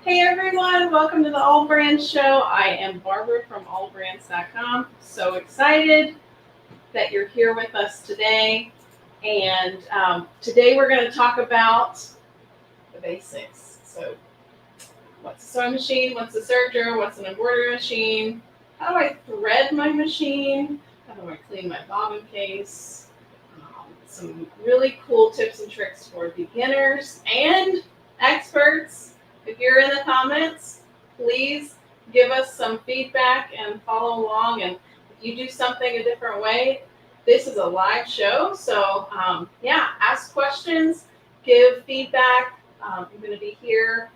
Hey everyone, welcome to the AllBrands show. I am Barbara from AllBrands.com. So excited that you're here with us today. And today we're going to talk about the basics. So, what's a sewing machine? What's a serger? What's an embroidery machine? How do I thread my machine? How do I clean my bobbin case? Some really cool tips and tricks for beginners and experts. If you're in the comments, please give us some feedback and follow along. And if you do something a different way, this is a live show. So yeah, ask questions, give feedback. I'm going to be here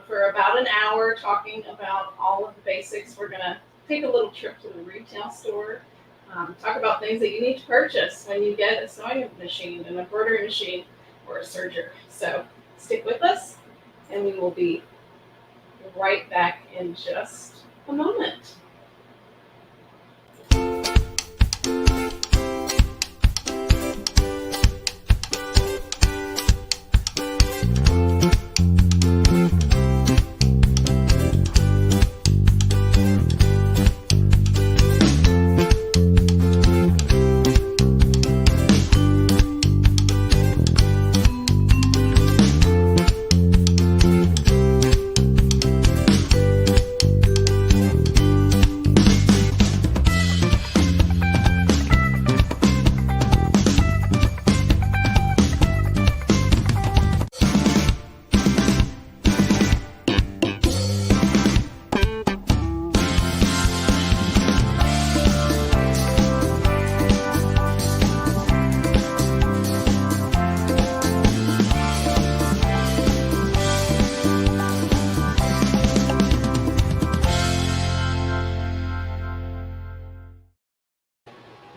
for about an hour talking about all of the basics. We're going to take a little trip to the retail store. Talk about things that you need to purchase when you get a sewing machine, an embroidery machine, or a serger. So stick with us, and we will be right back in just a moment.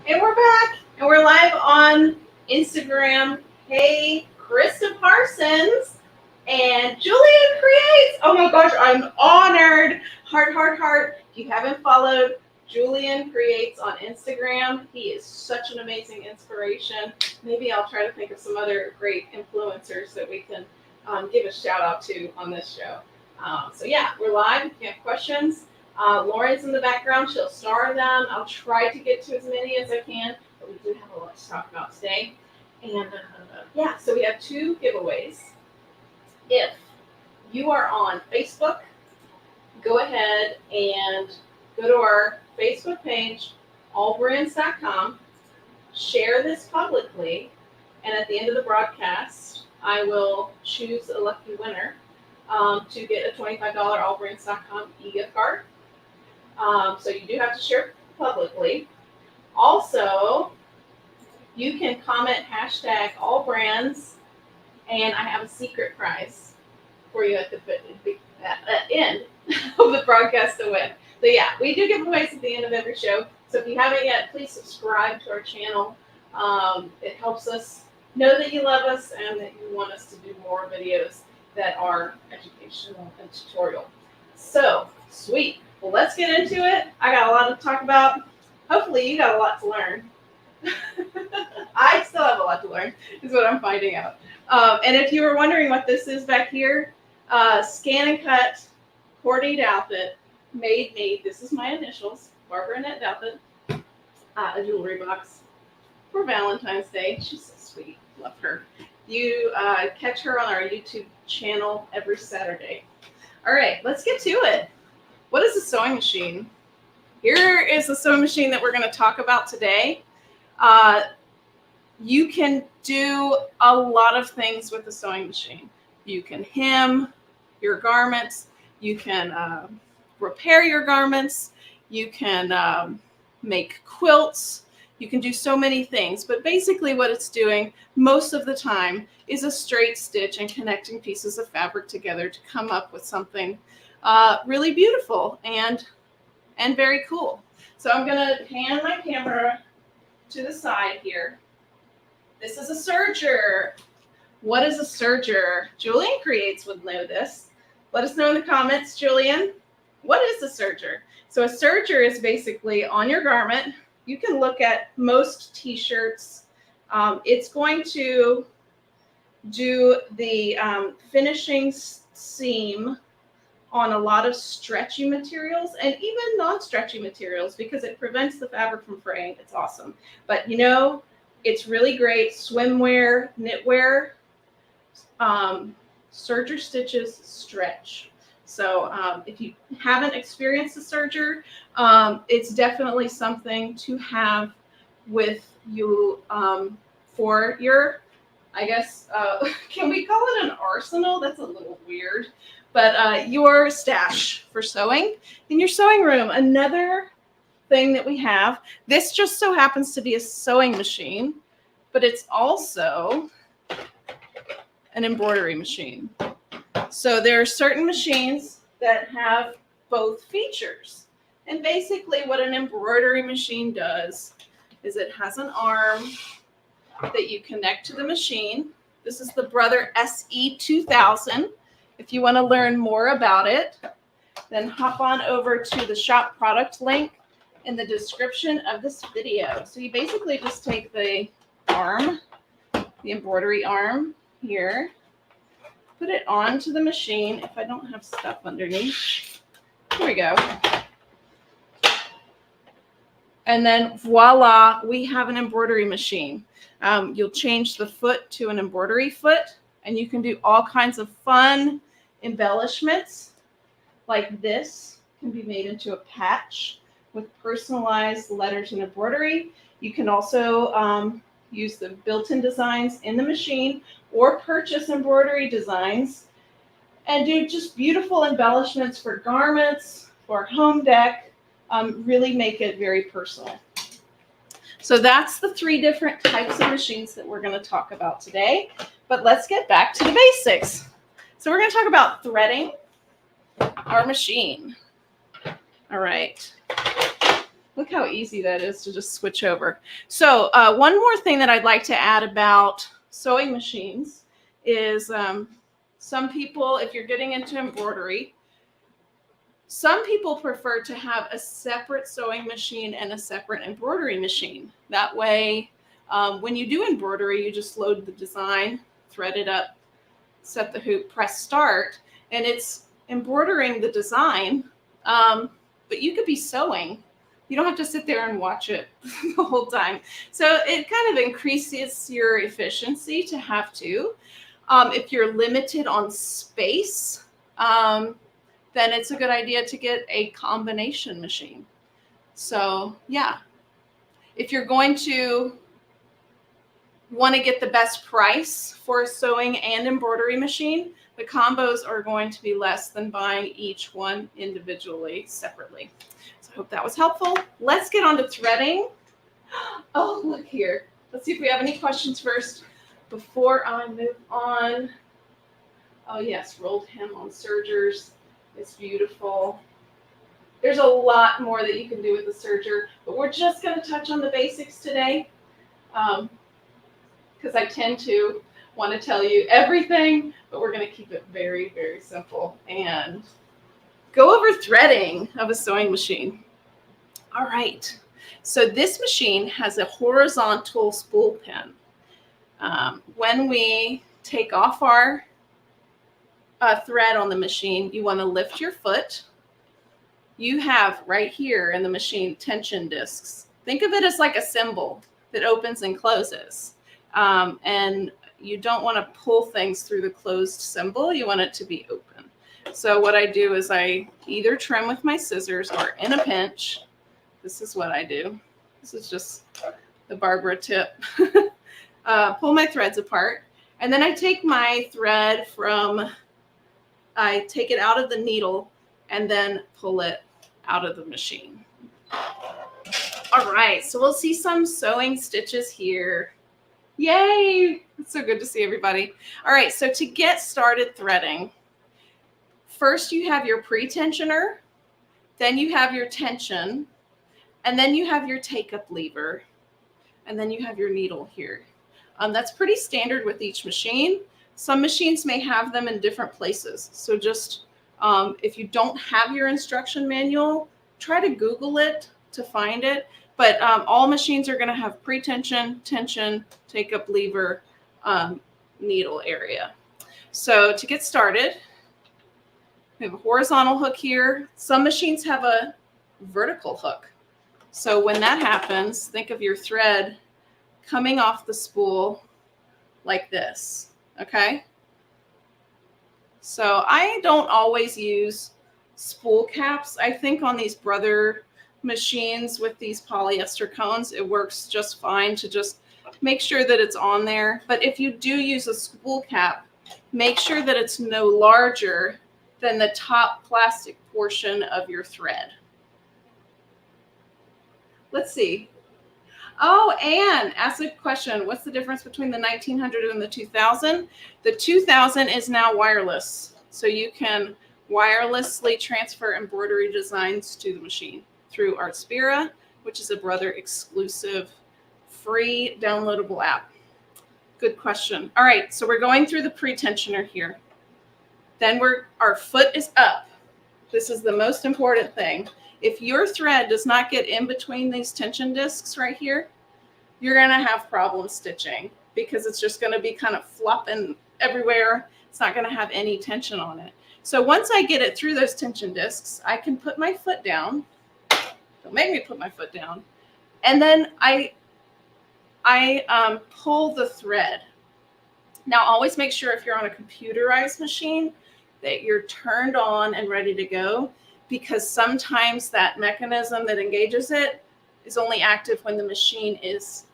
And we're back, and we're live on Instagram. Hey, Krista Parsons and Julian Creates. Oh my gosh, I'm honored. Heart, heart, heart. If you haven't followed Julian Creates on Instagram, he is such an amazing inspiration. Maybe I'll try to think of some other great influencers that we can give a shout out to on this show. So yeah, we're live. If you have questions, Lauren's in the background. She'll star them. I'll try to get to as many as I can, but we do have a lot to talk about today. And yeah, so we have two giveaways. If you are on Facebook, go ahead and go to our Facebook page, allbrands.com, share this publicly, and at the end of the broadcast, I will choose a lucky winner to get a $25 allbrands.com e-gift card. So you do have to share publicly. Also, you can comment hashtag AllBrands, and I have a secret prize for you at the end of the broadcast to win. So yeah, we do giveaways at the end of every show. So if you haven't yet, please subscribe to our channel. It helps us know that you love us and that you want us to do more videos that are educational and tutorial. So sweet. Well, let's get into it. I got a lot to talk about. Hopefully you got a lot to learn. I still have a lot to learn, is what I'm finding out. And if you were wondering what this is back here, Scan and Cut Courtney Douthit made me, this is my initials, Barbara Annette Douthit, a jewelry box for Valentine's Day. She's so sweet. Love her. You catch her on our YouTube channel every Saturday. All right, let's get to it. What is a sewing machine? Here is the sewing machine that we're going to talk about today. You can do a lot of things with the sewing machine. You can hem your garments. You can repair your garments. You can make quilts. You can do so many things. But basically what it's doing most of the time is a straight stitch and connecting pieces of fabric together to come up with something really beautiful and very cool. So I'm going to pan my camera to the side here. This is a serger. What is a serger? Julian Creates would know this. Let us know in the comments, Julian. What is a serger? So a serger is basically on your garment. You can look at most t-shirts. It's going to do the finishing seam on a lot of stretchy materials and even non-stretchy materials because it prevents the fabric from fraying. It's awesome. But you know, it's really great swimwear, knitwear, serger stitches, stretch. So if you haven't experienced a serger, it's definitely something to have with you for your, I guess, can we call it an arsenal? That's a little weird. But your stash for sewing in your sewing room. Another thing that we have, this just so happens to be a sewing machine, but it's also an embroidery machine. So there are certain machines that have both features. And basically what an embroidery machine does is it has an arm that you connect to the machine. This is the Brother SE2000. If you want to learn more about it, then hop on over to the shop product link in the description of this video. So you basically just take the arm, the embroidery arm here, put it onto the machine. If I don't have stuff underneath, here we go. And then voila, we have an embroidery machine. You'll change the foot to an embroidery foot, and you can do all kinds of fun embellishments. Like this can be made into a patch with personalized letters and embroidery. You can also use the built-in designs in the machine or purchase embroidery designs and do just beautiful embellishments for garments, for home deck, really make it very personal. So that's the 3 different types of machines that we're going to talk about today. But let's get back to the basics. So we're going to talk about threading our machine. All right. Look how easy that is to just switch over. So one more thing that I'd like to add about sewing machines is some people, if you're getting into embroidery, some people prefer to have a separate sewing machine and a separate embroidery machine. That way, when you do embroidery, you just load the design, thread it up, set the hoop, press start, and it's embroidering the design, but you could be sewing. You don't have to sit there and watch it the whole time. So it kind of increases your efficiency to have to. If you're limited on space, then it's a good idea to get a combination machine. So yeah, if you're going to want to get the best price for a sewing and embroidery machine, the combos are going to be less than buying each one individually, separately. So I hope that was helpful. Let's get on to threading. Oh, look here. Let's see if we have any questions first before I move on. Oh yes, rolled hem on sergers. It's beautiful. There's a lot more that you can do with the serger, but we're just going to touch on the basics today because I tend to want to tell you everything, but we're going to keep it very, very simple and go over threading of a sewing machine. All right. So this machine has a horizontal spool pin. When we take off our thread on the machine, you want to lift your foot. You have right here in the machine tension discs. Think of it as like a cymbal that opens and closes. And you don't want to pull things through the closed cymbal. You want it to be open. So what I do is I either trim with my scissors or in a pinch. This is what I do. This is just the Barbara tip. Pull my threads apart. And then I take my thread I take it out of the needle and then pull it out of the machine. All right, so we'll see some sewing stitches here. Yay! It's so good to see everybody. All right, so to get started threading, first you have your pre-tensioner, then you have your tension, and then you have your take-up lever, and then you have your needle here. That's pretty standard with each machine. Some machines may have them in different places. So just if you don't have your instruction manual, try to Google it to find it. But all machines are going to have pre-tension, tension, take-up lever, needle area. So to get started, We have a horizontal hook here. Some machines have a vertical hook. So when that happens, think of your thread coming off the spool like this, okay? So I don't always use spool caps. I think on these Brother machines with these polyester cones, it works just fine to just make sure that it's on there. But if you do use a spool cap, make sure that it's no larger than the top plastic portion of your thread. Let's see. Oh, Anne asked a question. What's the difference between the 1900 and the 2000? The 2000 is now wireless. So you can wirelessly transfer embroidery designs to the machine through Artspira, which is a Brother exclusive free downloadable app. Good question. All right, so we're going through the pre-tensioner here. Then our foot is up. This is the most important thing. If your thread does not get in between these tension discs right here, you're going to have problems stitching because it's just going to be kind of flopping everywhere. It's not going to have any tension on it. So once I get it through those tension discs, I can put my foot down. Don't make me put my foot down. And then I pull the thread. Now, always make sure if you're on a computerized machine that you're turned on and ready to go, because sometimes that mechanism that engages it is only active when the machine is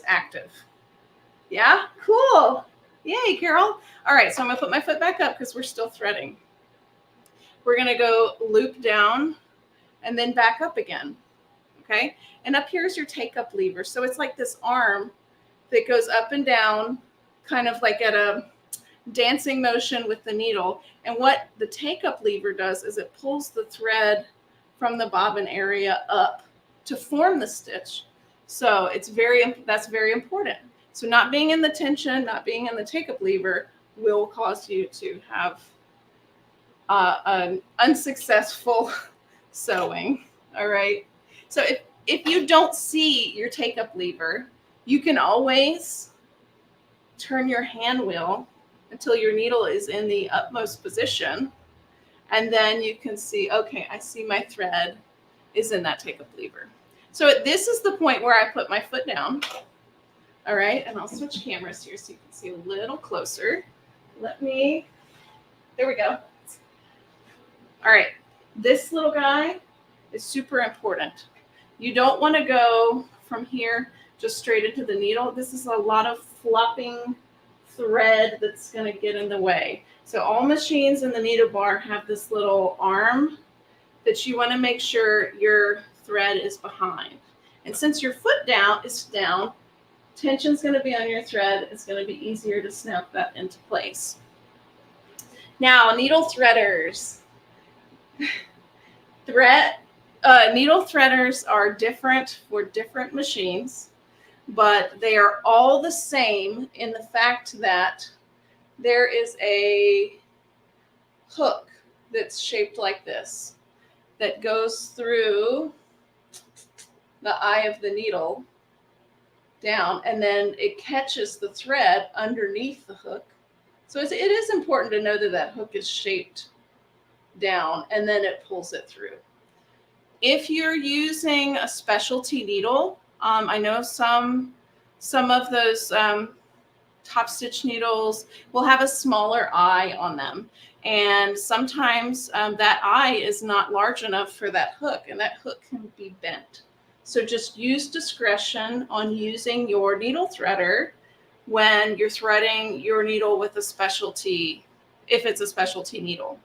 active. Yeah, cool. Yay, Carol. All right, so I'm gonna put my foot back up because we're still threading. We're gonna go loop down and then back up again, okay? And up here is your take-up lever. So it's like this arm that goes up and down, kind of like at a dancing motion with the needle. And what the take-up lever does is it pulls the thread from the bobbin area up to form the stitch. So that's very important. So not being in the tension, not being in the take-up lever will cause you to have an unsuccessful sewing. All right. So if you don't see your take-up lever, you can always turn your hand wheel until your needle is in the utmost position. And then you can see, okay, I see my thread is in that take-up lever. So this is the point where I put my foot down. All right, and I'll switch cameras here so you can see a little closer. There we go. All right, this little guy is super important. You don't want to go from here just straight into the needle. This is a lot of flopping thread that's going to get in the way. So all machines in the needle bar have this little arm that you want to make sure your thread is behind. And since your foot is down, tension's going to be on your thread. It's going to be easier to snap that into place. Now, needle threaders. Needle threaders are different for different machines, but they are all the same in the fact that there is a hook that's shaped like this that goes through the eye of the needle down, and then it catches the thread underneath the hook. So it is important to know that that hook is shaped down, and then it pulls it through. If you're using a specialty needle, I know some of those top stitch needles will have a smaller eye on them. And sometimes that eye is not large enough for that hook, and that hook can be bent. So just use discretion on using your needle threader when you're threading your needle with a specialty, if it's a specialty needle.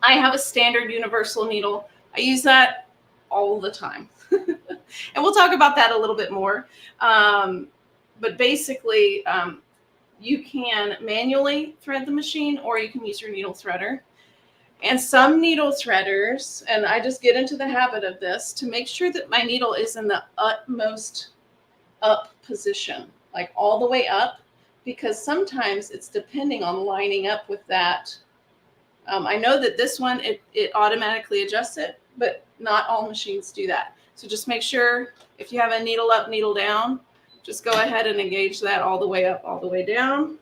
I have a standard universal needle. I use that all the time. And we'll talk about that a little bit more. But basically, you can manually thread the machine, or you can use your needle threader. And some needle threaders, and I just get into the habit of this, to make sure that my needle is in the utmost up position, like all the way up, because sometimes it's depending on lining up with that. I know that this one, it automatically adjusts it, but not all machines do that. So just make sure if you have a needle up, needle down, just go ahead and engage that all the way up, all the way down,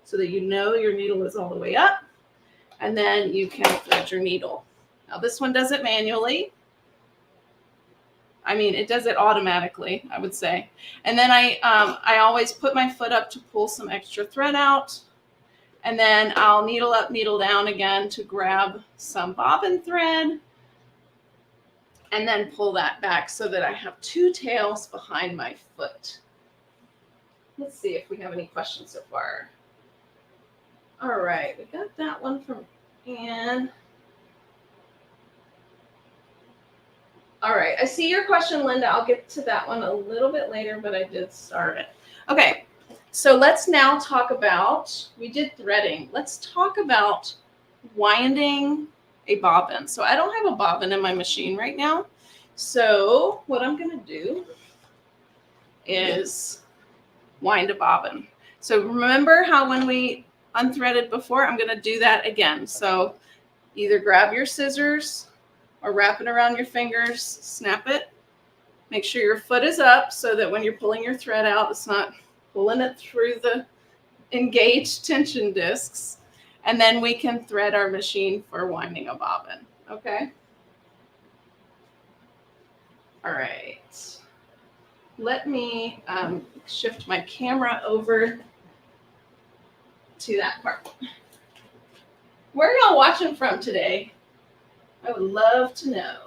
so that you know your needle is all the way up. and then you can thread your needle. Now this one does it manually. I mean, it does it automatically, I would say. And then I always put my foot up to pull some extra thread out. And then I'll needle up, needle down again to grab some bobbin thread. And then pull that back so that I have two tails behind my foot. Let's see if we have any questions so far. All right, we got that one from Anne. All right, I see your question, Linda. I'll get to that one a little bit later, but I did start it. Okay, so let's now talk about, we did threading. Let's talk about winding a bobbin. So I don't have a bobbin in my machine right now. So what I'm going to do is wind a bobbin. So remember how when we unthreaded before, I'm going to do that again. So either grab your scissors or wrap it around your fingers, snap it. Make sure your foot is up so that when you're pulling your thread out, it's not pulling it through the engaged tension discs. And then we can thread our machine for winding a bobbin, okay? All right. Let me shift my camera over to that part. Where are y'all watching from today? I would love to know.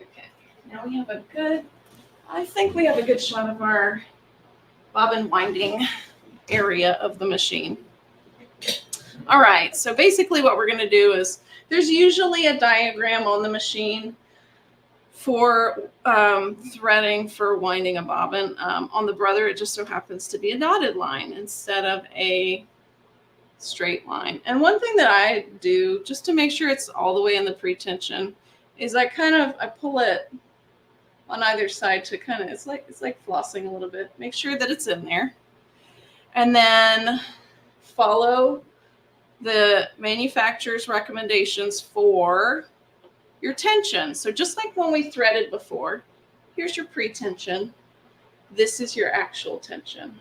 Okay, now we have a good, I think we have a good shot of our bobbin winding area of the machine. All right, so basically what we're going to do is there's usually a diagram on the machine for threading for winding a bobbin. On the Brother, it just so happens to be a dotted line instead of a straight line. And one thing that I do just to make sure it's all the way in the pre-tension is I pull it on either side to kind of, it's like flossing a little bit, make sure that it's in there. And then follow the manufacturer's recommendations for your tension. So just like when we threaded before, here's your pre-tension. This is your actual tension.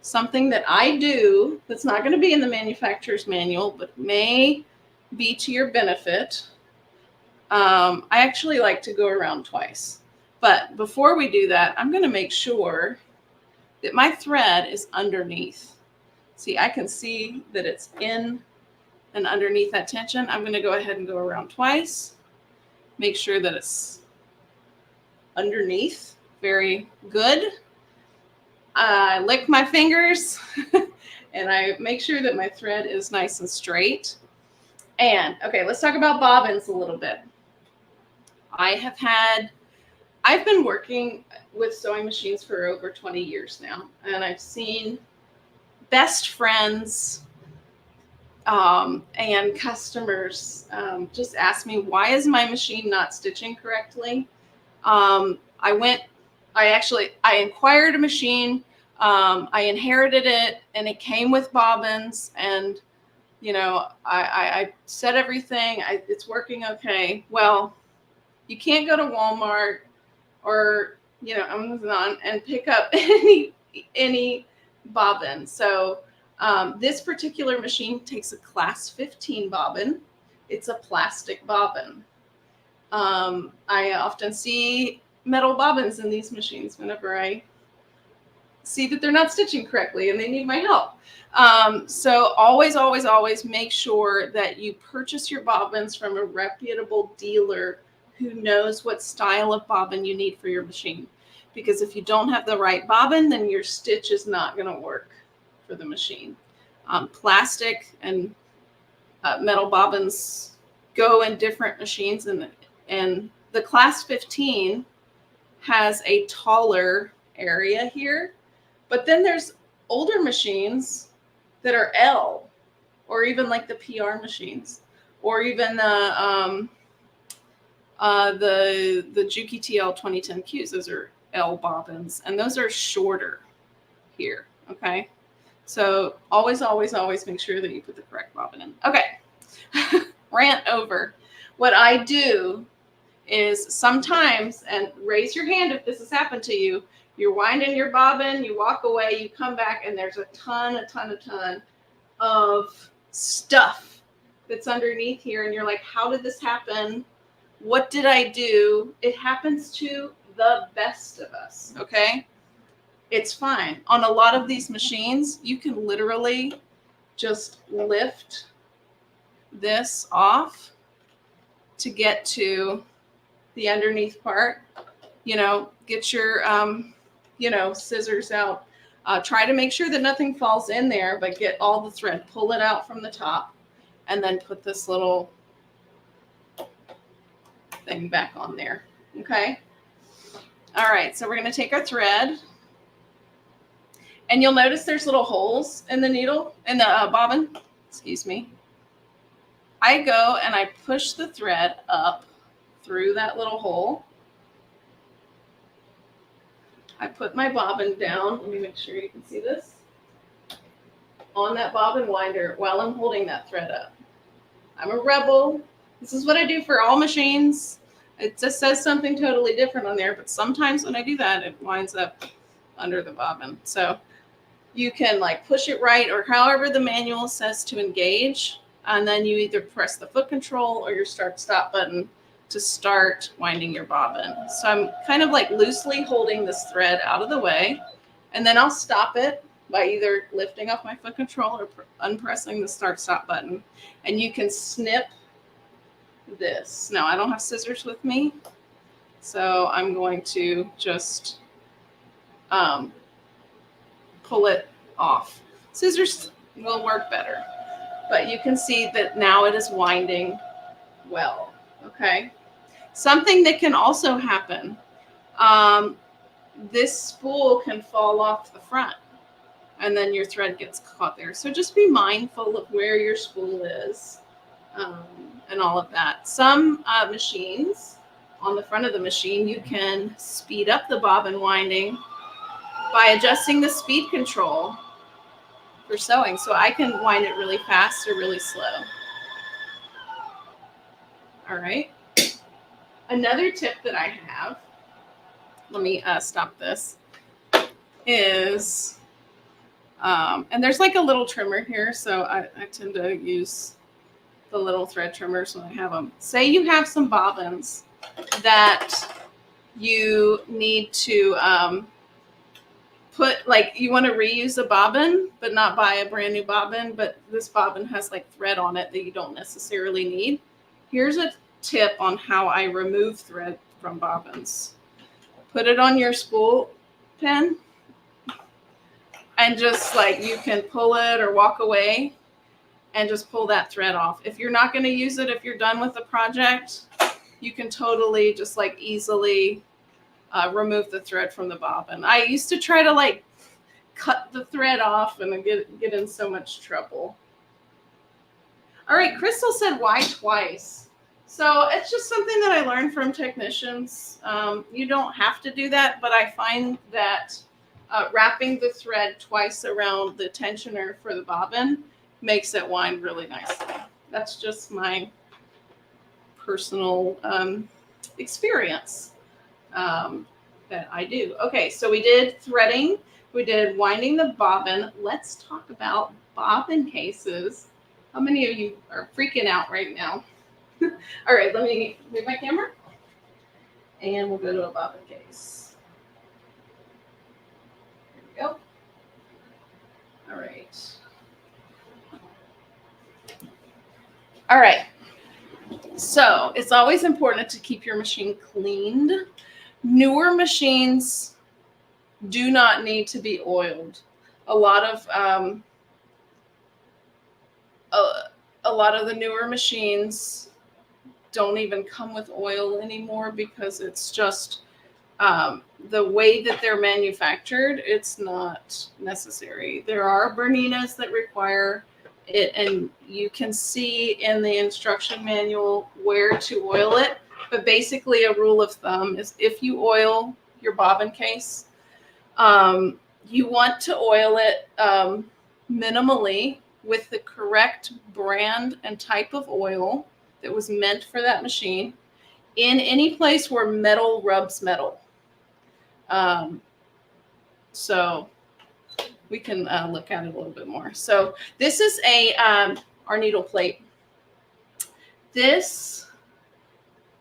Something that I do that's not going to be in the manufacturer's manual, but may be to your benefit. I actually like to go around twice. But before we do that, I'm going to make sure that my thread is underneath. See, I can see that it's in and underneath that tension. I'm going to go ahead and go around twice. Make sure that it's underneath. Very good. I lick my fingers and I make sure that my thread is nice and straight. And okay, let's talk about bobbins a little bit. I've been working with sewing machines for over 20 years now, and I've seen best friends and customers just ask me, why is my machine not stitching correctly? I inquired a machine, I inherited it, and it came with bobbins, and I set everything, it's working okay. Well, you can't go to Walmart or Amazon and pick up any bobbin. So this particular machine takes a class 15 bobbin. It's a plastic bobbin. I often see metal bobbins in these machines whenever I see that they're not stitching correctly and they need my help. So always make sure that you purchase your bobbins from a reputable dealer who knows what style of bobbin you need for your machine. Because if you don't have the right bobbin, then your stitch is not going to work for the machine. Plastic and metal bobbins go in different machines, and the class 15 has a taller area here, but then there's older machines that are L, or even like the PR machines, or even the Juki TL 2010Qs. Those are L bobbins, and those are shorter here. Okay, so always make sure that you put the correct bobbin in. Okay, rant over. What I do is sometimes, and raise your hand if this has happened to you, you're winding your bobbin, you walk away, you come back, and there's a ton of stuff that's underneath here and you're like, how did this happen? What did I do? It happens to the best of us, okay? It's fine. On a lot of these machines, you can literally just lift this off to get to the underneath part. You know, get your, scissors out. Try to make sure that nothing falls in there, but get all the thread. Pull it out from the top and then put this little thing back on there, okay? All right, so we're going to take our thread. And you'll notice there's little holes in the needle, in the bobbin, excuse me. I go and I push the thread up through that little hole. I put my bobbin down. Let me make sure you can see this. On that bobbin winder while I'm holding that thread up. I'm a rebel. This is what I do for all machines. It just says something totally different on there, but sometimes when I do that, it winds up under the bobbin. So you can like push it right or however the manual says to engage. And then you either press the foot control or your start stop button to start winding your bobbin. So I'm kind of like loosely holding this thread out of the way. And then I'll stop it by either lifting off my foot control or unpressing the start stop button. And you can snip this. Now I don't have scissors with me. So I'm going to just pull it off. Scissors will work better, but you can see that now it is winding well, okay? Something that can also happen, this spool can fall off the front and then your thread gets caught there. So just be mindful of where your spool is and all of that. Some machines, on the front of the machine, you can speed up the bobbin winding by adjusting the speed control for sewing. So I can wind it really fast or really slow. All right. Another tip that I have, let me stop this, is, and there's like a little trimmer here. So I tend to use the little thread trimmers when I have them. Say you have some bobbins that you need to, you want to reuse a bobbin, but not buy a brand new bobbin, but this bobbin has like thread on it that you don't necessarily need. Here's a tip on how I remove thread from bobbins. Put it on your spool pin and just like you can pull it or walk away and just pull that thread off. If you're not going to use it, if you're done with the project, you can totally just like easily remove the thread from the bobbin. I used to try to like cut the thread off and get in so much trouble. All right, Crystal said, why twice? So it's just something that I learned from technicians. You don't have to do that, but I find that wrapping the thread twice around the tensioner for the bobbin makes it wind really nicely. That's just my personal experience. That I do. Okay, so we did threading, we did winding the bobbin. Let's talk about bobbin cases. How many of you are freaking out right now? All right, let me move my camera and we'll go to a bobbin case. There we go. All right. All right. So it's always important to keep your machine cleaned. Newer machines do not need to be oiled. A lot of the newer machines don't even come with oil anymore because it's just the way that they're manufactured. It's not necessary. There are Berninas that require it, and you can see in the instruction manual where to oil it. But basically a rule of thumb is if you oil your bobbin case, you want to oil it minimally with the correct brand and type of oil that was meant for that machine in any place where metal rubs metal. So we can look at it a little bit more. So this is a our needle plate. This,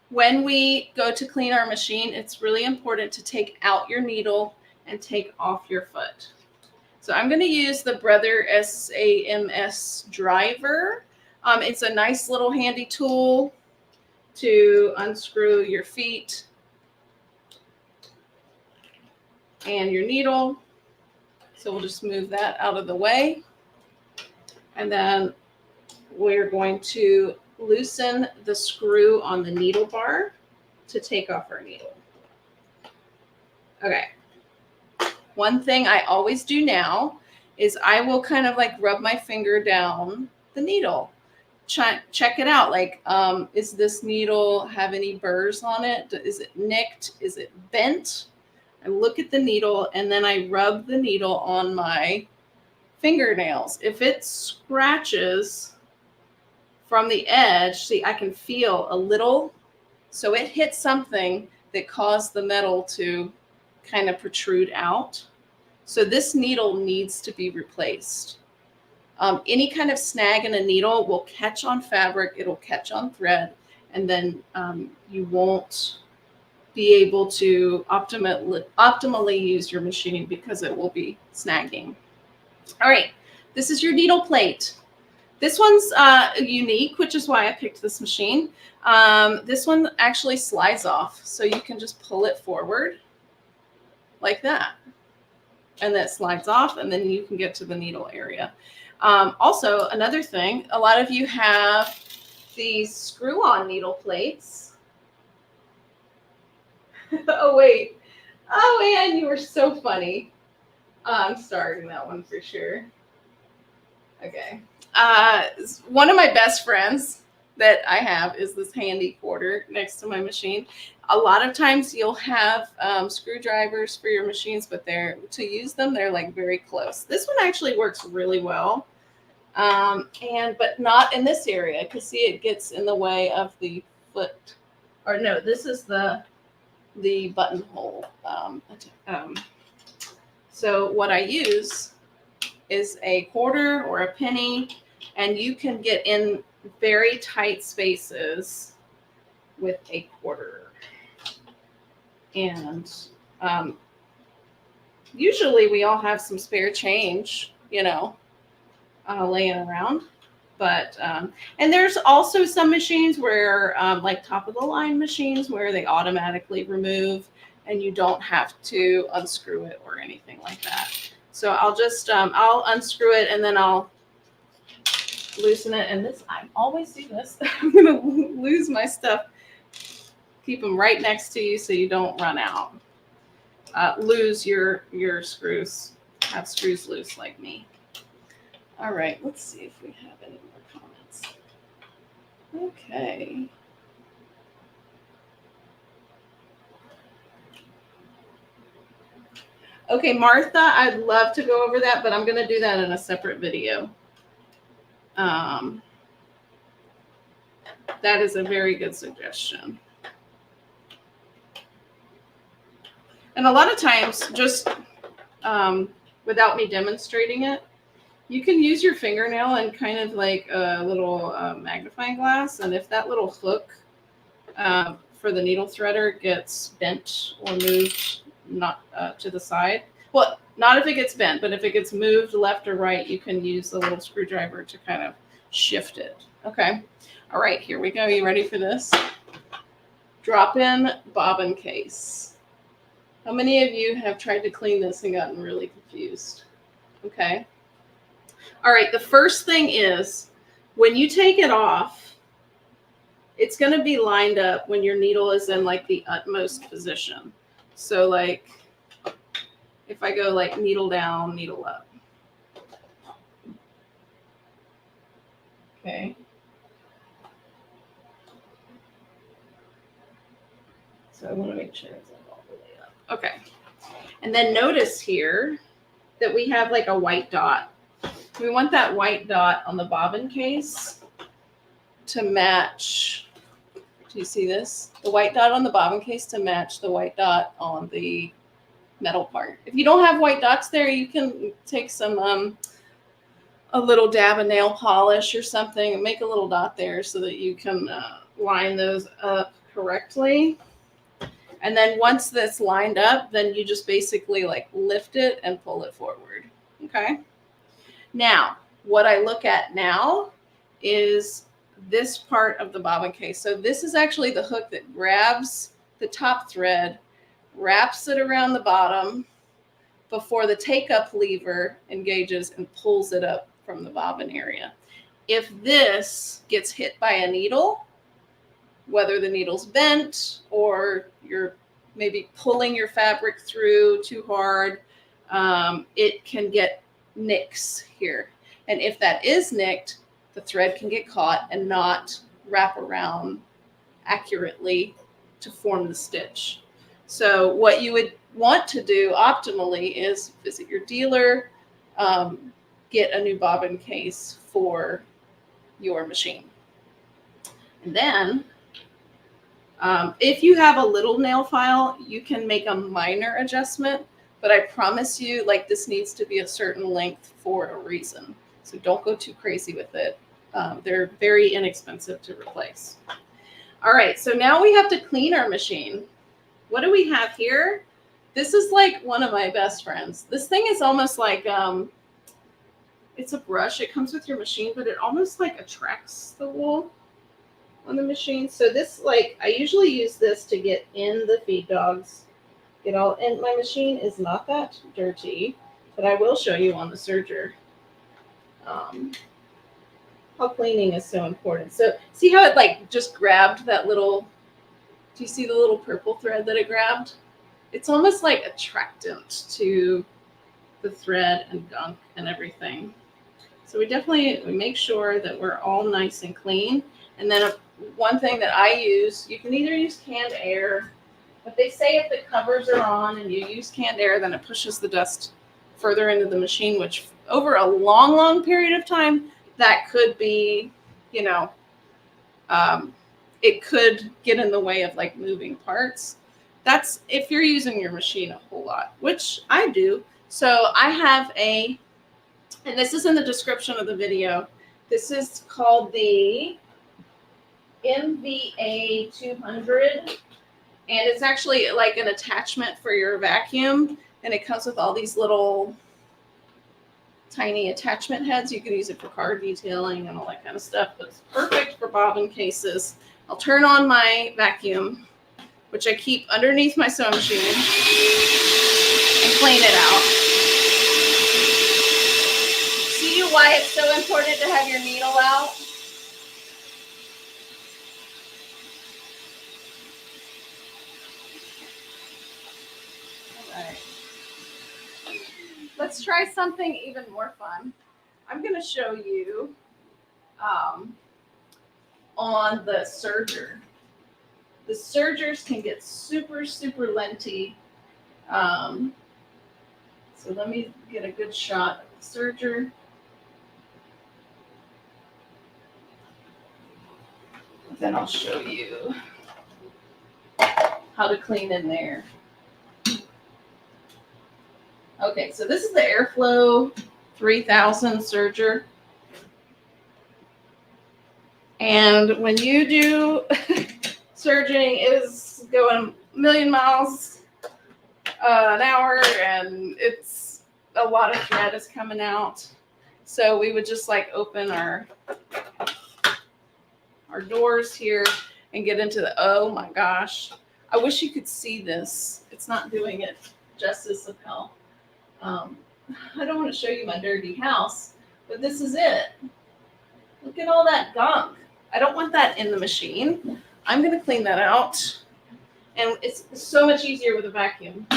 when we go to clean our machine, it's really important to take out your needle and take off your foot. So I'm going to use the Brother SAMS driver. It's a nice little handy tool to unscrew your feet and your needle. So we'll just move that out of the way. And then we're going to loosen the screw on the needle bar to take off our needle. Okay. One thing I always do now is I will kind of like rub my finger down the needle. Check it out. Like, is this needle have any burrs on it? Is it nicked? Is it bent? I look at the needle and then I rub the needle on my fingernails. If it scratches from the edge, see, I can feel a little, so it hit something that caused the metal to kind of protrude out. So this needle needs to be replaced. Any kind of snag in a needle will catch on fabric, it'll catch on thread, and then you won't be able to optimally use your machine because it will be snagging. All right, this is your needle plate. This one's unique, which is why I picked this machine. This one actually slides off, so you can just pull it forward like that. And that slides off, and then you can get to the needle area. Also, another thing, a lot of you have these screw-on needle plates. Oh, wait. Oh, man, you were so funny. I'm starting that one for sure. Okay. One of my best friends that I have is this handy quarter next to my machine. A lot of times you'll have screwdrivers for your machines, but to use them, they're like very close. This one actually works really well, but not in this area, because see, it gets in the way of the foot. Or no, this is the buttonhole. So what I use is a quarter or a penny, and you can get in very tight spaces with a quarter. And usually we all have some spare change, laying around. But and there's also some machines where, like top of the line machines, where they automatically remove and you don't have to unscrew it or anything like that. So I'll just I'll unscrew it and then I'll loosen it. And this, I always do this. I'm gonna lose my stuff. Keep them right next to you so you don't run out. Lose your screws. Have screws loose like me. All right, let's see if we have any more comments. Okay. Okay, Martha, I'd love to go over that, but I'm going to do that in a separate video. That is a very good suggestion. And a lot of times, just without me demonstrating it, you can use your fingernail and kind of like a little magnifying glass. And if that little hook for the needle threader gets bent or moved not to the side, well, not if it gets bent, but if it gets moved left or right, you can use the little screwdriver to kind of shift it. Okay. All right, here we go. You ready for this? Drop-in bobbin case. How many of you have tried to clean this and gotten really confused? Okay. All right, the first thing is when you take it off, it's going to be lined up when your needle is in like the utmost position. So like if I go like needle down, needle up. Okay. So I want to make sure it's like all the way up. Okay. And then notice here that we have like a white dot. We want that white dot on the bobbin case to match. Do you see this? The white dot on the bobbin case to match the white dot on the metal part. If you don't have white dots there, you can take some a little dab of nail polish or something and make a little dot there so that you can line those up correctly. And then once that's lined up, then you just basically like lift it and pull it forward. Okay. Now, what I look at now is this part of the bobbin case. So this is actually the hook that grabs the top thread, wraps it around the bottom before the take-up lever engages and pulls it up from the bobbin area. If this gets hit by a needle, whether the needle's bent or you're maybe pulling your fabric through too hard, it can get nicks here. And if that is nicked, the thread can get caught and not wrap around accurately to form the stitch. So what you would want to do optimally is visit your dealer, get a new bobbin case for your machine. And then if you have a little nail file, you can make a minor adjustment, but I promise you, like, this needs to be a certain length for a reason. So don't go too crazy with it. They're very inexpensive to replace. All right, so now we have to clean our machine. What do we have here? This is like one of my best friends. This thing is almost like, it's a brush. It comes with your machine, but it almost like attracts the wool on the machine. So this, like, I usually use this to get in the feed dogs. And my machine is not that dirty, but I will show you on the serger how cleaning is so important. So see how it like just grabbed that little, do you see the little purple thread that it grabbed? It's almost like attractant to the thread and gunk and everything. So we make sure that we're all nice and clean. And then one thing that I use, you can either use canned air, but they say if the covers are on and you use canned air, then it pushes the dust further into the machine, which over a long, long period of time, that could be, it could get in the way of like moving parts. That's if you're using your machine a whole lot, which I do. So I have and this is in the description of the video. This is called the MVA 200. And it's actually like an attachment for your vacuum. And it comes with all these little tiny attachment heads. You can use it for car detailing and all that kind of stuff. But it's perfect for bobbin cases. I'll turn on my vacuum, which I keep underneath my sewing machine, and clean it out. See why it's so important to have your needle out? All right. Let's try something even more fun. I'm going to show you on the serger. The sergers can get super, super linty. So let me get a good shot of the serger. Then I'll show you how to clean in there. Okay, so this is the Airflow 3000 serger. And when you do serging, it is going a million miles an hour, and it's a lot of thread is coming out. So we would just like open our doors here and get into the, oh my gosh. I wish you could see this. It's not doing it justice of hell. I don't want to show you my dirty house, but this is it. Look at all that gunk. I don't want that in the machine. I'm going to clean that out. And it's so much easier with a vacuum.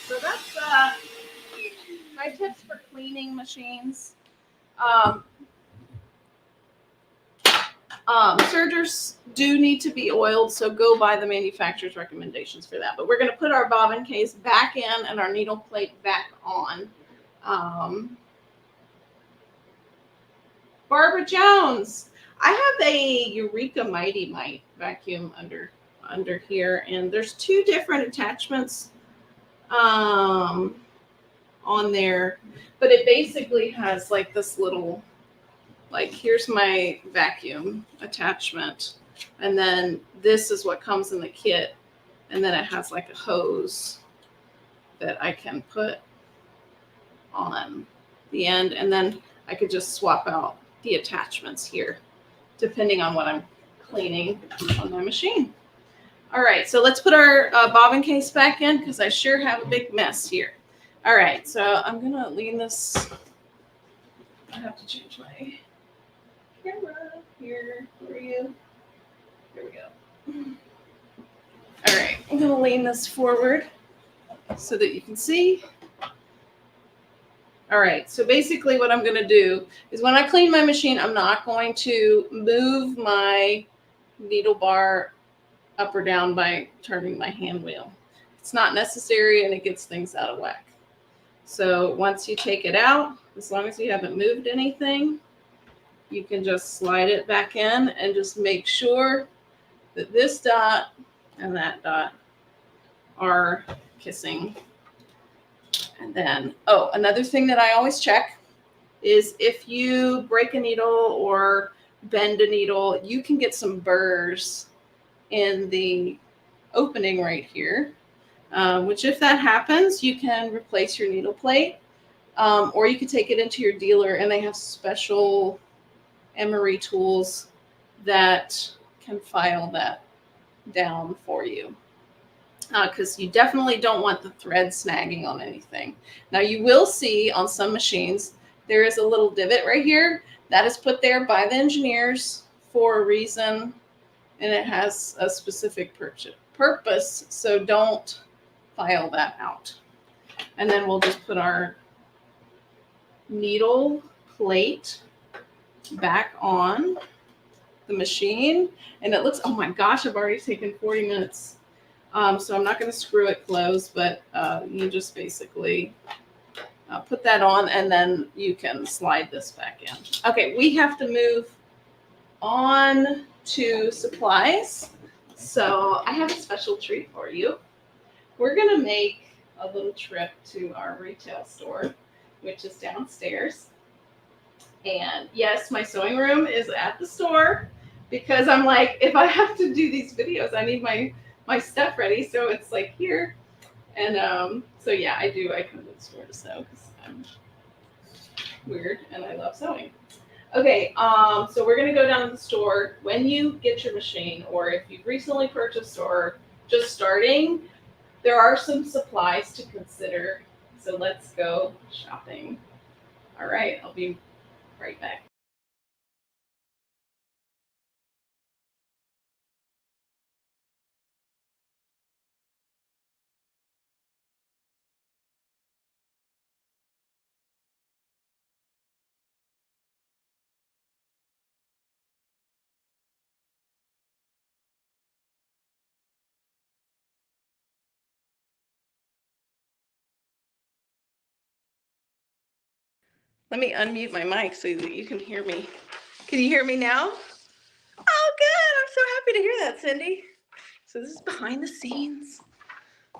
So that's my tips for cleaning machines. Sergers do need to be oiled, so go by the manufacturer's recommendations for that. But we're going to put our bobbin case back in and our needle plate back on. Barbara Jones, I have a Eureka Mighty Mite vacuum under here, and there's two different attachments on there, but it basically has like this little, like, here's my vacuum attachment, and then this is what comes in the kit, and then it has like a hose that I can put on the end, and then I could just swap out the attachments here depending on what I'm cleaning on my machine. All right, so let's put our bobbin case back in because I sure have a big mess here. All right, so I'm gonna lean this. I have to change my camera here for you. Here we go. All right, I'm gonna lean this forward so that you can see. All right, so basically what I'm gonna do is when I clean my machine, I'm not going to move my needle bar up or down by turning my hand wheel. It's not necessary and it gets things out of whack. So once you take it out, as long as you haven't moved anything, you can just slide it back in and just make sure that this dot and that dot are kissing. And then, oh, another thing that I always check is if you break a needle or bend a needle, you can get some burrs in the opening right here, which if that happens, you can replace your needle plate, or you could take it into your dealer and they have special emery tools that can file that down for you. Because you definitely don't want the thread snagging on anything. Now you will see on some machines, there is a little divot right here that is put there by the engineers for a reason, and it has a specific purpose, so don't file that out. And then we'll just put our needle plate back on the machine, and it looks, oh my gosh, I've already taken 40 minutes. So I'm not going to screw it closed, but you just basically put that on, and then you can slide this back in. Okay, we have to move on to supplies. So I have a special treat for you. We're going to make a little trip to our retail store, which is downstairs. And yes, my sewing room is at the store because I'm like, if I have to do these videos, I need my stuff ready, so it's like here, and so yeah, I come to the store to sew because I'm weird and I love sewing. Okay, so we're gonna go down to the store. When you get your machine, or if you've recently purchased or just starting, there are some supplies to consider. So let's go shopping. All right, I'll be right back. Let me unmute my mic so that you can hear me. Can you hear me now? Oh, good. I'm so happy to hear that, Cindy. So this is behind the scenes.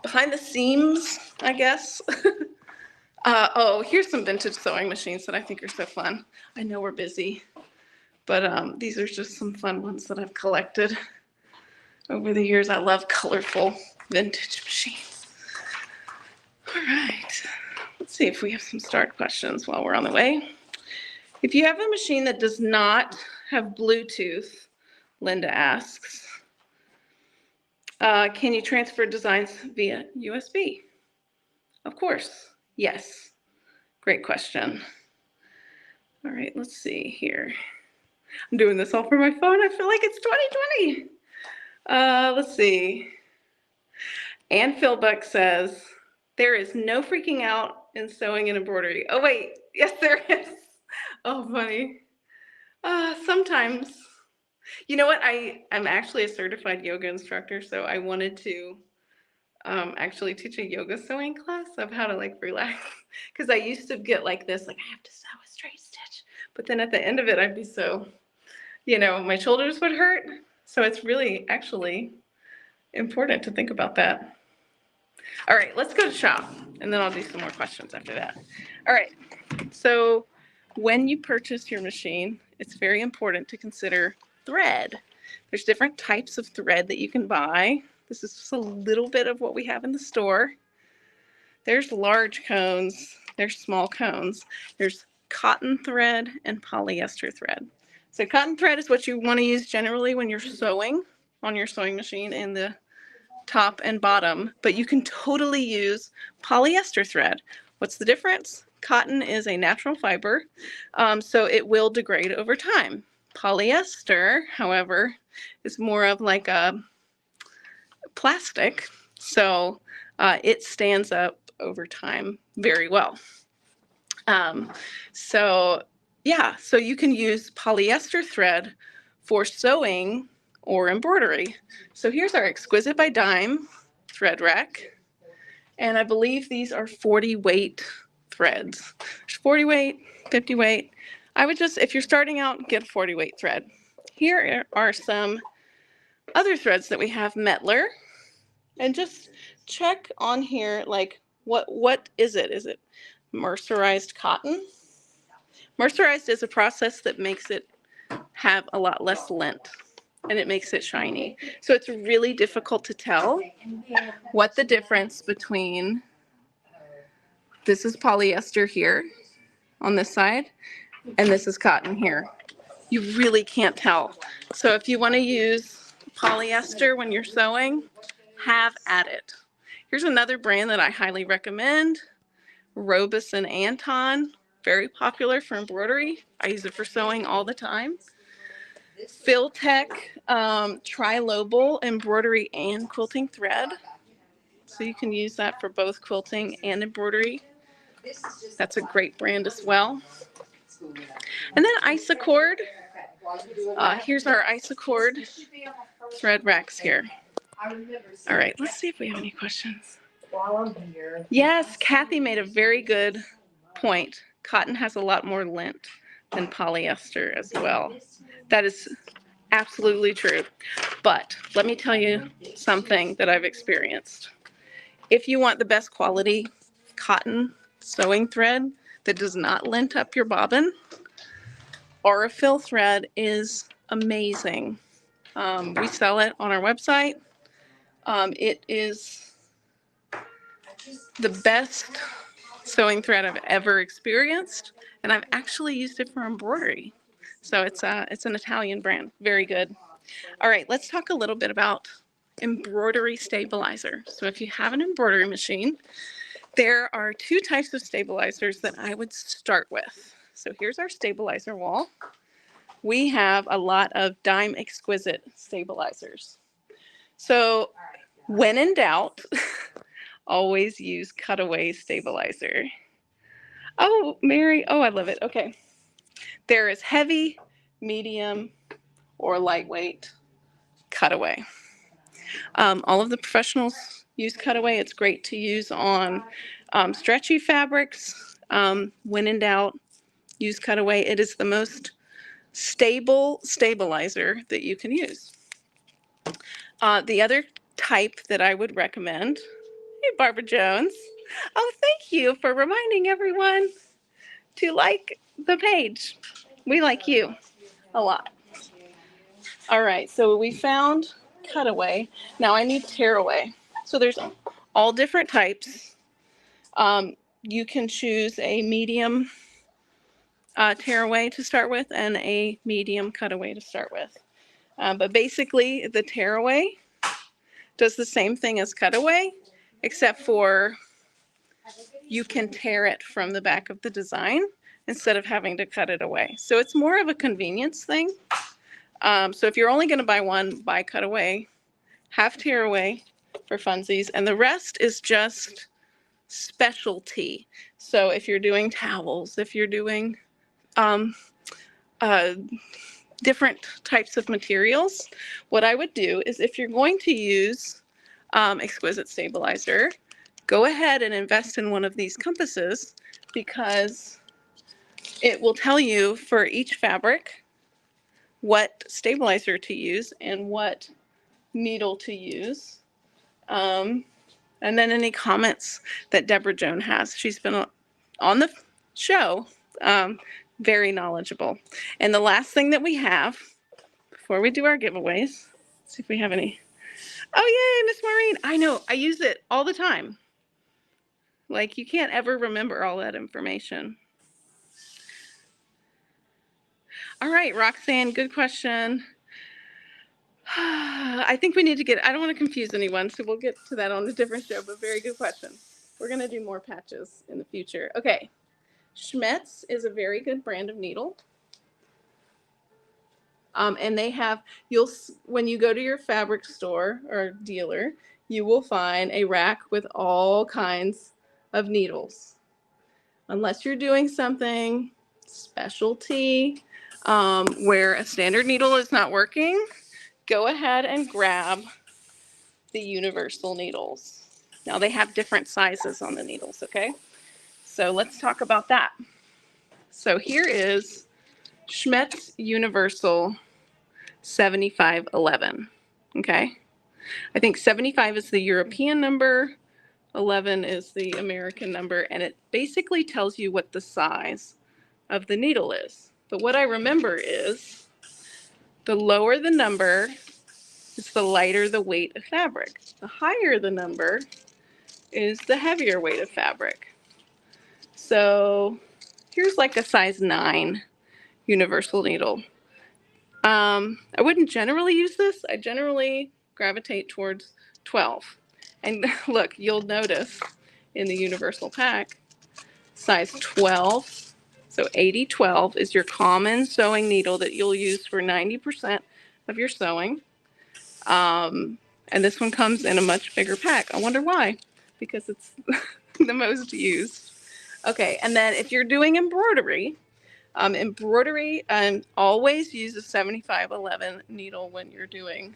Behind the seams, I guess. Oh, here's some vintage sewing machines that I think are so fun. I know we're busy, but these are just some fun ones that I've collected over the years. I love colorful vintage machines. All right. Let's see if we have some start questions while we're on the way. If you have a machine that does not have Bluetooth, Linda asks, can you transfer designs via USB? Of course, yes. Great question. All right, let's see here. I'm doing this all for my phone. I feel like it's 2020. Let's see. Ann Philbuck says, there is no freaking out in sewing and embroidery. Oh, wait. Yes, there is. Oh, funny. Sometimes You know what? I'm actually a certified yoga instructor, so I wanted to actually teach a yoga sewing class of how to like relax. Because I used to get like this, like I have to sew a straight stitch. But then at the end of it, I'd be so, my shoulders would hurt. So it's really actually important to think about that. All right, let's go to shop, and then I'll do some more questions after that. All right, so when you purchase your machine, it's very important to consider thread. There's different types of thread that you can buy. This is just a little bit of what we have in the store. There's large cones, there's small cones. There's cotton thread and polyester thread. So cotton thread is what you want to use generally when you're sewing on your sewing machine in the top and bottom, but you can totally use polyester thread. What's the difference? Cotton is a natural fiber, so it will degrade over time. Polyester, however, is more of like a plastic, so it stands up over time very well. So you can use polyester thread for sewing or embroidery. So here's our Exquisite by Dime thread rack. And I believe these are 40 weight threads. There's 40 weight, 50 weight. I would just, if you're starting out, get a 40 weight thread. Here are some other threads that we have, Mettler. And just check on here, like, what is it? Is it mercerized cotton? Mercerized is a process that makes it have a lot less lint, and it makes it shiny. So it's really difficult to tell what the difference between, this is polyester here on this side, and this is cotton here. You really can't tell. So if you want to use polyester when you're sewing, have at it. Here's another brand that I highly recommend, Robus and Anton. Very popular for embroidery. I use it for sewing all the time. Filtech Trilobal embroidery and quilting thread. So you can use that for both quilting and embroidery. That's a great brand as well. And then Isacord. Here's our Isacord thread racks here. All right, let's see if we have any questions. Yes, Kathy made a very good point. Cotton has a lot more lint than polyester as well. That is absolutely true. But let me tell you something that I've experienced. If you want the best quality cotton sewing thread that does not lint up your bobbin, Aurifil thread is amazing. We sell it on our website. It is the best sewing thread I've ever experienced, and I've actually used it for embroidery. So it's an Italian brand, very good. All right, let's talk a little bit about embroidery stabilizer. So if you have an embroidery machine, there are two types of stabilizers that I would start with. So here's our stabilizer wall. We have a lot of Dime Exquisite stabilizers. So when in doubt, always use cutaway stabilizer. Oh, Mary, oh, I love it. Okay. There is heavy, medium, or lightweight cutaway. All of the professionals use cutaway. It's great to use on stretchy fabrics. When in doubt, use cutaway. It is the most stable stabilizer that you can use. The other type that I would recommend, hey, Barbara Jones. Oh, thank you for reminding everyone to like the page. We like you a lot. All right, so we found cutaway. Now I need tearaway. So there's all different types. You can choose a medium tearaway to start with and a medium cutaway to start with. But basically the tearaway does the same thing as cutaway, except for you can tear it from the back of the design instead of having to cut it away. So it's more of a convenience thing. So if you're only going to buy one, buy cutaway, have tearaway for funsies, and the rest is just specialty. So if you're doing towels, if you're doing different types of materials, what I would do is if you're going to use Exquisite Stabilizer, go ahead and invest in one of these compasses because it will tell you for each fabric what stabilizer to use and what needle to use. And then any comments that Deborah Joan has. She's been on the show, very knowledgeable. And the last thing that we have before we do our giveaways, let's see if we have any. Oh, yay, Miss Maureen. I know, I use it all the time. Like, you can't ever remember all that information. All right, Roxanne, good question. I think we need to get, I don't want to confuse anyone, so we'll get to that on a different show, but very good question. We're going to do more patches in the future. Okay, Schmetz is a very good brand of needle. And they have, when you go to your fabric store or dealer, you will find a rack with all kinds of needles. Unless you're doing something specialty where a standard needle is not working, go ahead and grab the universal needles. Now they have different sizes on the needles, okay? So let's talk about that. So here is Schmetz Universal 7511, okay? I think 75 is the European number, 11 is the American number, and it basically tells you what the size of the needle is. But what I remember is the lower the number, is the lighter the weight of fabric. The higher the number is the heavier weight of fabric. So here's like a size 9 universal needle. I wouldn't generally use this. I generally gravitate towards 12. And look, you'll notice in the universal pack, size 12, so 8012 is your common sewing needle that you'll use for 90% of your sewing. And this one comes in a much bigger pack. I wonder why, because it's the most used. Okay, and then if you're doing embroidery, always use a 7511 needle when you're doing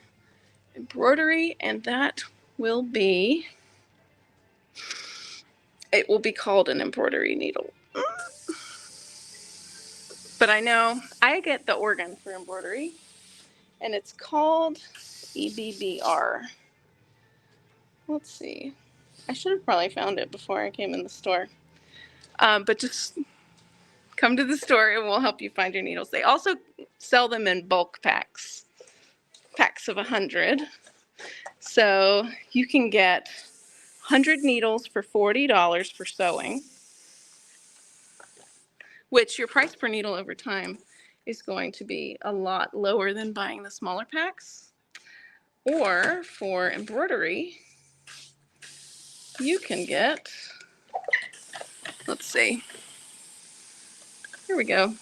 embroidery, and that will be, it will be called an embroidery needle. But I know I get the organ for embroidery, and it's called EBBR. Let's see. I should have probably found it before I came in the store. But just come to the store and we'll help you find your needles. They also sell them in bulk packs of 100. So you can get 100 needles for $40 for sewing, which your price per needle over time is going to be a lot lower than buying the smaller packs. Or for embroidery, you can get, let's see, here we go,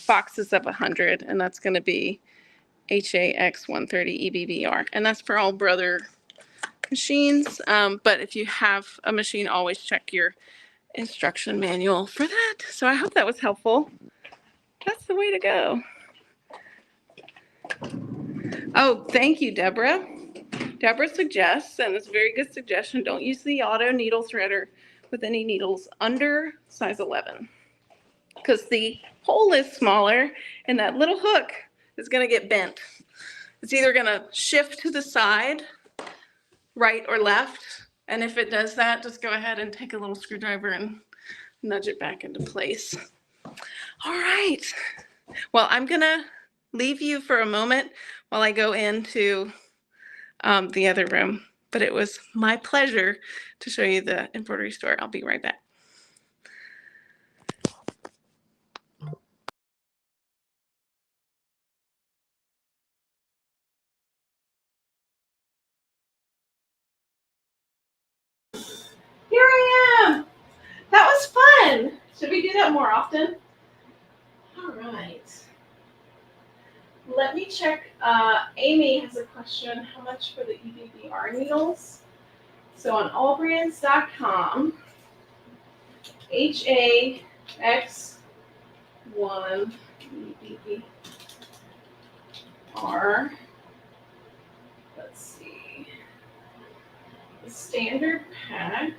boxes of 100, and that's going to be HAX 130 EBBR, and that's for all brother machines. But if you have a machine, always check your instruction manual for that. So I hope that was helpful. That's the way to go. Oh, thank you, Deborah. Deborah suggests, and it's a very good suggestion, don't use the auto needle threader with any needles under size 11, because the hole is smaller and that little hook is going to get bent. It's either going to shift to the side, right or left, and if it does that, just go ahead and take a little screwdriver and nudge it back into place. All right. Well, I'm going to leave you for a moment while I go into the other room, but it was my pleasure to show you the embroidery store. I'll be right back. Here I am. That was fun. Should we do that more often? All right. Let me check. Amy has a question. How much for the EBBR needles? So on allbrands.com, HAX one ER. Let's see. The standard pack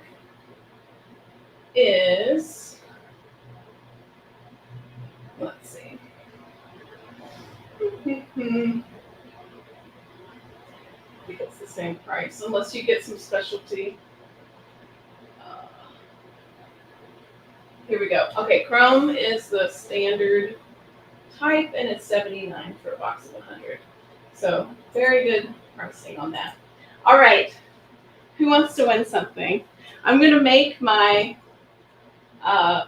is, let's see. I think it's the same price, unless you get some specialty. Here we go. Okay, Chrome is the standard type, and it's $79 for a box of 100. So very good pricing on that. All right, who wants to win something? I'm going to make my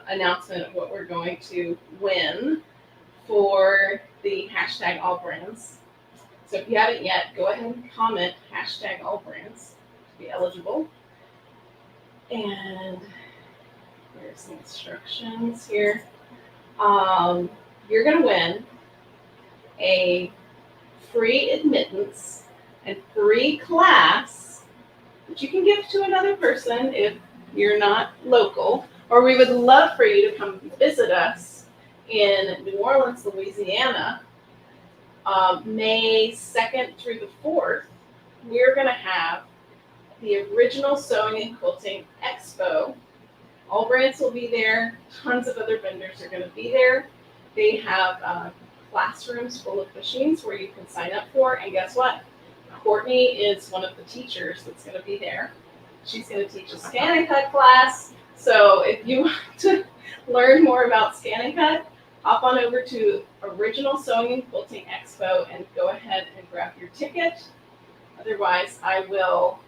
announcement of what we're going to win for the hashtag AllBrands. So if you haven't yet, go ahead and comment hashtag AllBrands to be eligible. And here's the instructions here. You're going to win a free admittance and free class that you can give to another person if you're not local, or we would love for you to come visit us in New Orleans, Louisiana, May 2nd through the 4th. We're going to have the Original Sewing and Quilting Expo. AllBrands will be there. Tons of other vendors are going to be there. They have classrooms full of machines where you can sign up for. And guess what? Courtney is one of the teachers that's going to be there. She's going to teach a scan and cut class. So if you want to learn more about scan and cut, hop on over to Original Sewing and Quilting Expo and go ahead and grab your ticket. Otherwise, I will,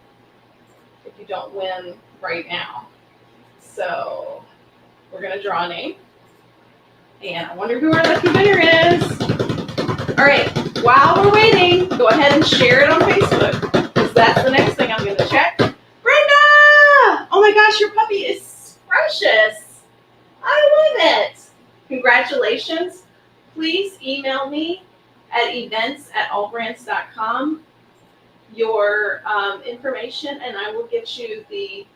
if you don't win right now. So we're going to draw a name. And I wonder who our lucky winner is. All right, while we're waiting, go ahead and share it on Facebook, because that's the next thing I'm going to check. Brenda! Oh my gosh, your puppy is precious. I love it. Congratulations. Please email me at events@allbrands.com your information, and I will get you the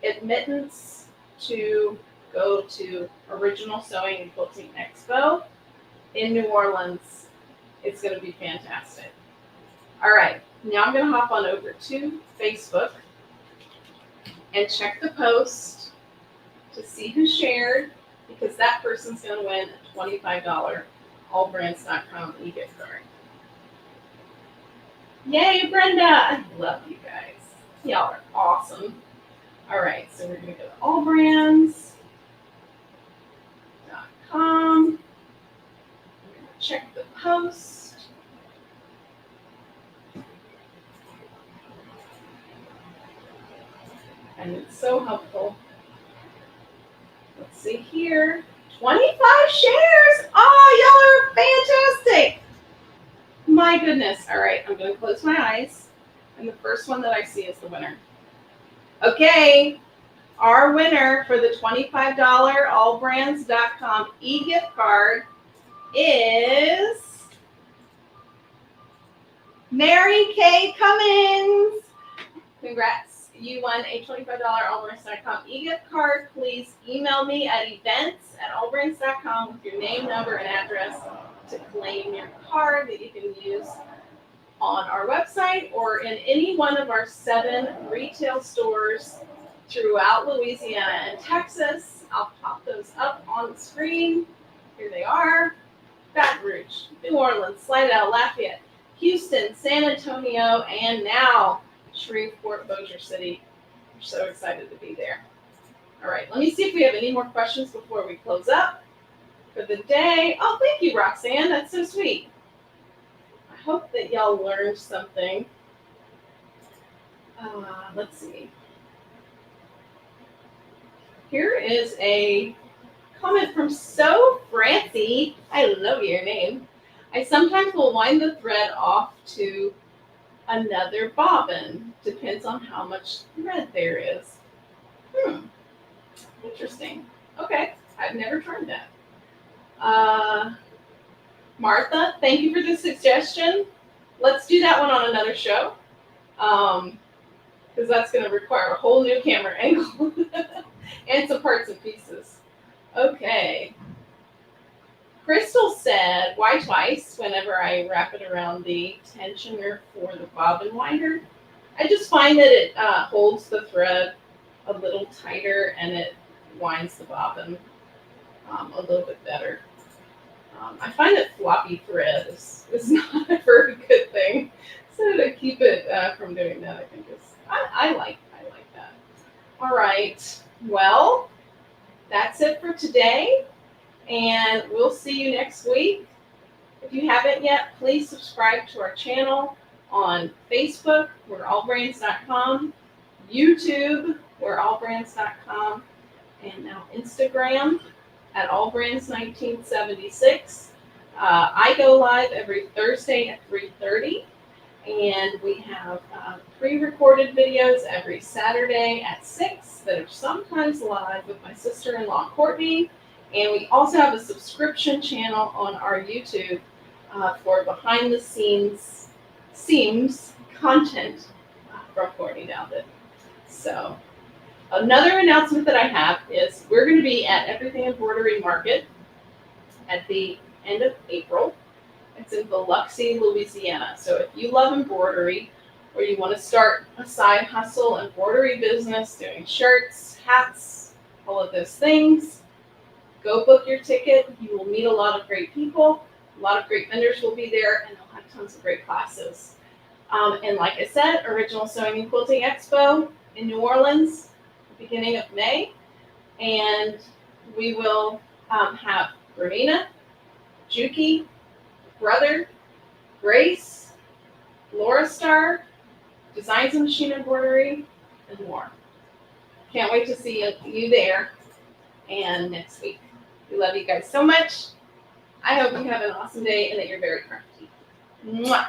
admittance to go to Original Sewing and Quilting Expo in New Orleans. It's going to be fantastic. All right, now I'm going to hop on over to Facebook and check the post to see who shared, because that person's going to win a $25 AllBrands.com e-gift card. Yay, Brenda! I love you guys. Y'all are awesome. All right, so we're going to go to AllBrands.com. I'm going to check the post. And it's so helpful. Let's see here. 25 shares! Oh, y'all are fantastic! My goodness. All right, I'm going to close my eyes. And the first one that I see is the winner. Okay, our winner for the $25 AllBrands.com e-gift card is Mary Kay Cummins. Congrats. You won a $25 AllBrands.com e-gift card. Please email me at events@allbrands.com with your name, number, and address to claim your card that you can use on our website or in any one of our 7 retail stores throughout Louisiana and Texas. I'll pop those up on the screen. Here they are. Baton Rouge, New Orleans, Slidell, Lafayette, Houston, San Antonio, and now Shreveport, Bossier City. We're so excited to be there. All right, let me see if we have any more questions before we close up for the day. Oh, thank you, Roxanne. That's so sweet. I hope that y'all learned something. Let's see. Here is a comment from So Francie. I love your name. I sometimes will wind the thread off to another bobbin. Depends on how much thread there is. Interesting. Okay, I've never tried that. Martha, thank you for the suggestion. Let's do that one on another show, because that's going to require a whole new camera angle and some parts and pieces. Okay. Crystal said, why twice whenever I wrap it around the tensioner for the bobbin winder? I just find that it holds the thread a little tighter and it winds the bobbin a little bit better. I find that floppy thread is not a very good thing. So to keep it from doing that, I think I like that. All right. Well, that's it for today, and we'll see you next week. If you haven't yet, please subscribe to our channel on Facebook, we're allbrands.com, YouTube, we're allbrands.com, and now Instagram at allbrands1976. I go live every Thursday at 3:30, and we have pre-recorded videos every Saturday at 6 that are sometimes live with my sister-in-law Courtney. And we also have a subscription channel on our YouTube for behind the scenes content from Courtney Dowdett. So another announcement that I have is we're going to be at Everything Embroidery Market at the end of April. It's in Biloxi, Louisiana. So if you love embroidery or you want to start a side hustle embroidery business doing shirts, hats, all of those things, go book your ticket. You will meet a lot of great people. A lot of great vendors will be there, and they'll have tons of great classes. And like I said, Original Sewing and Quilting Expo in New Orleans, beginning of May. And we will have Ramina, Juki, Brother, Grace, Laura Star, Designs and Machine Embroidery, and more. Can't wait to see you there and next week. We love you guys so much. I hope you have an awesome day and that you're very crafty. Mwah!